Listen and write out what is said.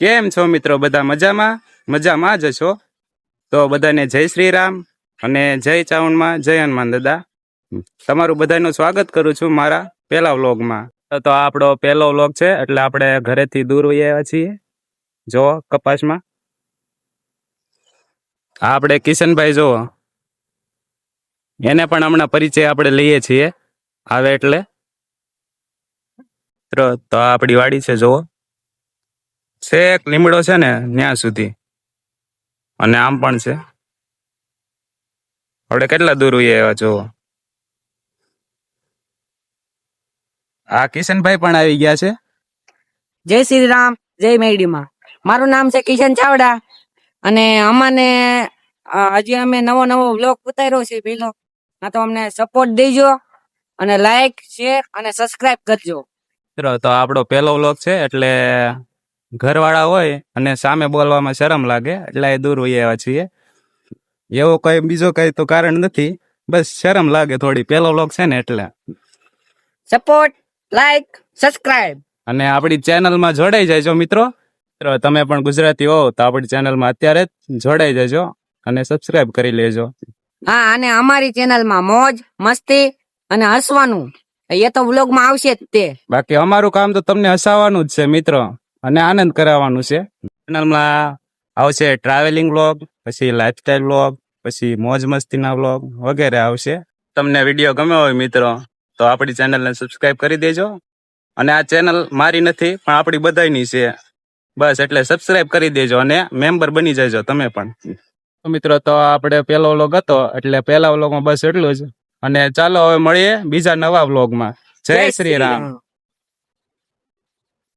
કેમ છો મિત્રો? બધા મજામાં? મજામાં જ છો? તો બધાને જય શ્રી રામ અને જય ચાવણમાં, જય હનુમાન દાદા. તમારું બધાનું સ્વાગત કરું છું મારા પહેલા વ્લોગમાં. તો આ આપણો પહેલો વ્લોગ છે, એટલે આપણે ઘરેથી દૂર વહી આવ્યા છીએ. જો કપાસમાં આપણે કિશનભાઈ જો એને પણ હમણાં પરિચય આપણે લઈએ છીએ આવે એટલે. તો આ આપણી વાડી છે, જુઓ છેક લીમડો છે ને ત્યાં સુધી, અને આમ પણ છે. આપણે કેટલા દૂર હોઈએ એવા જોવો. આ કિશનભાઈ પણ આવી ગયા છે. જય શ્રી રામ, જય મેરડીમાં. મારું નામ છે કિશન ચાવડા અને અમને હજી અમે નવો વ્લોગ ઉતાર્યો છે પેલો. તો અમને સપોર્ટ દેજો અને લાઈક શેર અને સબસ્ક્રાઇબ કરજો. મિત્રો તો આપણો પહેલો વ્લોગ છે, એટલે ઘરવાળા હોય અને સામે બોલવામાં શરમ લાગે એટલે એ દૂર હોઈએ આવ્યા છીએ. એવો કઈ બીજો કઈ તો કારણ નથી, બસ શરમ લાગે થોડી. પહેલો વ્લોગ છે ને એટલે. સપોર્ટ, લાઈક, સબસ્ક્રાઇબ અને આપણી ચેનલમાં જોડાઈ જાયજો મિત્રો. તમે પણ ગુજરાતી હો તો આપણી ચેનલમાં અત્યારે જ જોડાઈ જજો અને સબસ્ક્રાઇબ કરી લેજો. હા, અને અમારી ચેનલમાં મોજ મસ્તી અને હસવાનું એ તો વ્લોગમાં આવશે જ તે. બાકી અમારું કામ તો તમને હસાવવાનું જ છે મિત્રો, અને આનંદ કરાવવાનું છે. ચેનલમાં આવશે ટ્રાવેલિંગ વ્લોગ, પછી લાઈફસ્ટાઈલ વ્લોગ, પછી મોજ મસ્તીના વ્લોગ વગેરે આવશે. તમને વિડીયો ગમે હોય મિત્રો તો આપણી ચેનલને સબસ્ક્રાઇબ કરી દેજો. અને આ ચેનલ મારી નથી પણ આપણી બધાની છે, બસ એટલે સબસ્ક્રાઇબ કરી દેજો અને મેમ્બર બની જજો તમે પણ. મિત્રો તો આપણે પહેલો વ્લોગ હતો, એટલે પહેલા વ્લોગમાં બસ એટલું જ. અને ચાલો હવે મળીએ બીજા નવા વ્લોગમાં. જય શ્રી રામ.